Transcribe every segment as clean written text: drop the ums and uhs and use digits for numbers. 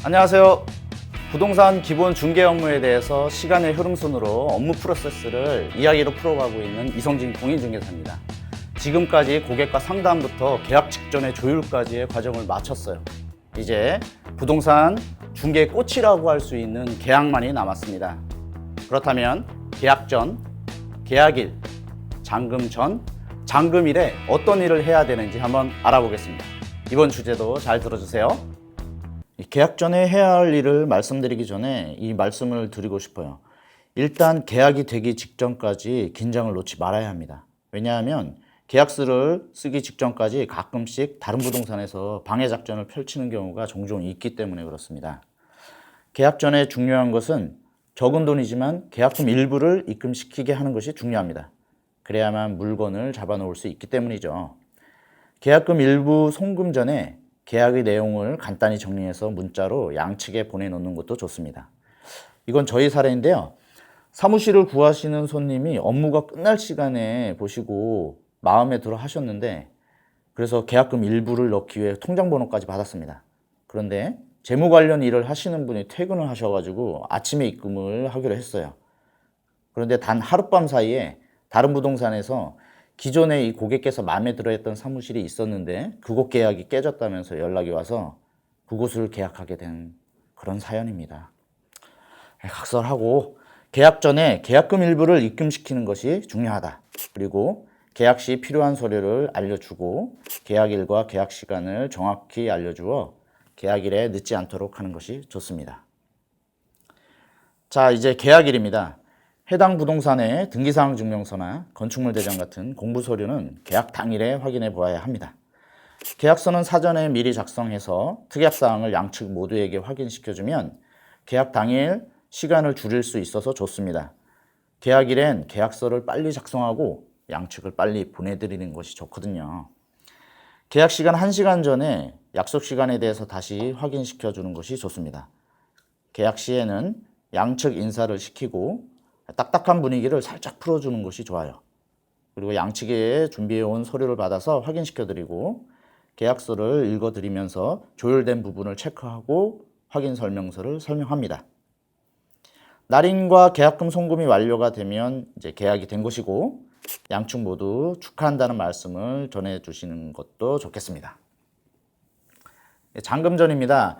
안녕하세요. 부동산 기본 중개 업무에 대해서 시간의 흐름순으로 업무 프로세스를 이야기로 풀어가고 있는 이성진 공인중개사입니다. 지금까지 고객과 상담부터 계약 직전의 조율까지의 과정을 마쳤어요. 이제 부동산 중개의 꽃이라고 할 수 있는 계약만이 남았습니다. 그렇다면 계약 전, 계약일, 잔금 전, 잔금일에 어떤 일을 해야 되는지 한번 알아보겠습니다. 이번 주제도 잘 들어주세요. 계약 전에 해야 할 일을 말씀드리기 전에 이 말씀을 드리고 싶어요. 일단 계약이 되기 직전까지 긴장을 놓지 말아야 합니다. 왜냐하면 계약서를 쓰기 직전까지 가끔씩 다른 부동산에서 방해 작전을 펼치는 경우가 종종 있기 때문에 그렇습니다. 계약 전에 중요한 것은 적은 돈이지만 계약금 일부를 입금시키게 하는 것이 중요합니다. 그래야만 물건을 잡아놓을 수 있기 때문이죠. 계약금 일부 송금 전에 계약의 내용을 간단히 정리해서 문자로 양측에 보내놓는 것도 좋습니다. 이건 저희 사례인데요. 사무실을 구하시는 손님이 업무가 끝날 시간에 보시고 마음에 들어 하셨는데, 그래서 계약금 일부를 넣기 위해 통장 번호까지 받았습니다. 그런데 재무 관련 일을 하시는 분이 퇴근을 하셔가지고 아침에 입금을 하기로 했어요. 그런데 단 하룻밤 사이에 다른 부동산에서 기존에 이 고객께서 마음에 들어했던 사무실이 있었는데 그곳 계약이 깨졌다면서 연락이 와서 그곳을 계약하게 된 그런 사연입니다. 각설하고 계약 전에 계약금 일부를 입금시키는 것이 중요하다. 그리고 계약 시 필요한 서류를 알려주고 계약일과 계약 시간을 정확히 알려주어 계약일에 늦지 않도록 하는 것이 좋습니다. 자, 이제 계약일입니다. 해당 부동산의 등기사항 증명서나 건축물 대장 같은 공부 서류는 계약 당일에 확인해 보아야 합니다. 계약서는 사전에 미리 작성해서 특약사항을 양측 모두에게 확인시켜주면 계약 당일 시간을 줄일 수 있어서 좋습니다. 계약일엔 계약서를 빨리 작성하고 양측을 빨리 보내드리는 것이 좋거든요. 계약 시간 1시간 전에 약속 시간에 대해서 다시 확인시켜주는 것이 좋습니다. 계약 시에는 양측 인사를 시키고 딱딱한 분위기를 살짝 풀어주는 것이 좋아요. 그리고 양측에 준비해온 서류를 받아서 확인시켜드리고 계약서를 읽어드리면서 조율된 부분을 체크하고 확인 설명서를 설명합니다. 날인과 계약금 송금이 완료가 되면 이제 계약이 된 것이고 양측 모두 축하한다는 말씀을 전해주시는 것도 좋겠습니다. 잔금 전입니다.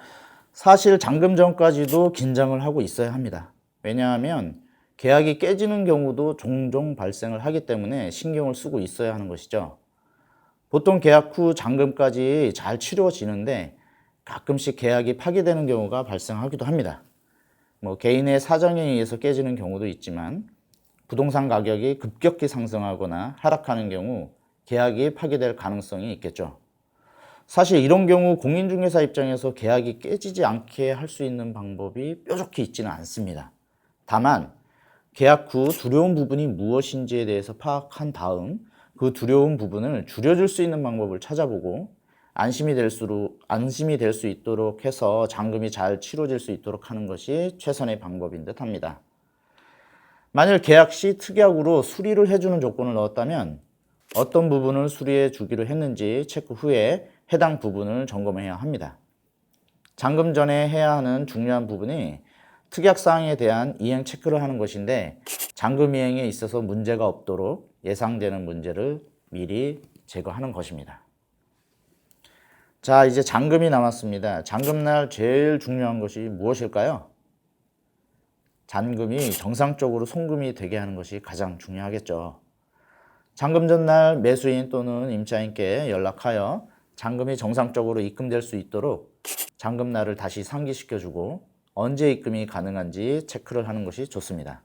사실 잔금 전까지도 긴장을 하고 있어야 합니다. 왜냐하면 계약이 깨지는 경우도 종종 발생을 하기 때문에 신경을 쓰고 있어야 하는 것이죠. 보통 계약 후 잔금까지 잘 치루어지는데 가끔씩 계약이 파기되는 경우가 발생하기도 합니다. 개인의 사정에 의해서 깨지는 경우도 있지만 부동산 가격이 급격히 상승하거나 하락하는 경우 계약이 파기될 가능성이 있겠죠. 사실 이런 경우 공인중개사 입장에서 계약이 깨지지 않게 할 수 있는 방법이 뾰족히 있지는 않습니다. 다만 계약 후 두려운 부분이 무엇인지에 대해서 파악한 다음 그 두려운 부분을 줄여줄 수 있는 방법을 찾아보고 안심이 될 수 있도록 해서 잔금이 잘 치러질 수 있도록 하는 것이 최선의 방법인 듯 합니다. 만일 계약 시 특약으로 수리를 해주는 조건을 넣었다면 어떤 부분을 수리해 주기로 했는지 체크 후에 해당 부분을 점검해야 합니다. 잔금 전에 해야 하는 중요한 부분이 특약사항에 대한 이행 체크를 하는 것인데 잔금 이행에 있어서 문제가 없도록 예상되는 문제를 미리 제거하는 것입니다. 자, 이제 잔금이 남았습니다. 잔금날 제일 중요한 것이 무엇일까요? 잔금이 정상적으로 송금이 되게 하는 것이 가장 중요하겠죠. 잔금 전날 매수인 또는 임차인께 연락하여 잔금이 정상적으로 입금될 수 있도록 잔금날을 다시 상기시켜주고 언제 입금이 가능한지 체크를 하는 것이 좋습니다.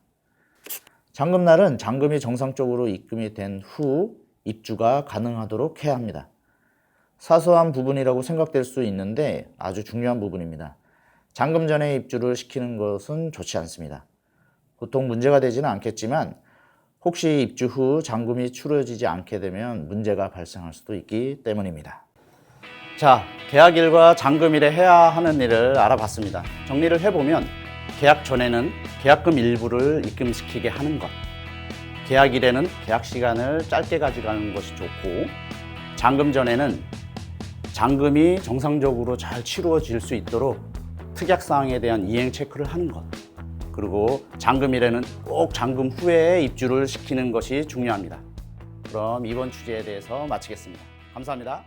잔금날은 잔금이 정상적으로 입금이 된 후 입주가 가능하도록 해야 합니다. 사소한 부분이라고 생각될 수 있는데 아주 중요한 부분입니다. 잔금 전에 입주를 시키는 것은 좋지 않습니다. 보통 문제가 되지는 않겠지만 혹시 입주 후 잔금이 치러지지 않게 되면 문제가 발생할 수도 있기 때문입니다. 자, 계약일과 잔금일에 해야 하는 일을 알아봤습니다. 정리를 해보면 계약 전에는 계약금 일부를 입금시키게 하는 것, 계약일에는 계약 시간을 짧게 가져가는 것이 좋고 잔금 전에는 잔금이 정상적으로 잘 치루어질 수 있도록 특약사항에 대한 이행 체크를 하는 것, 그리고 잔금일에는 꼭 잔금 후에 입주를 시키는 것이 중요합니다. 그럼 이번 주제에 대해서 마치겠습니다. 감사합니다.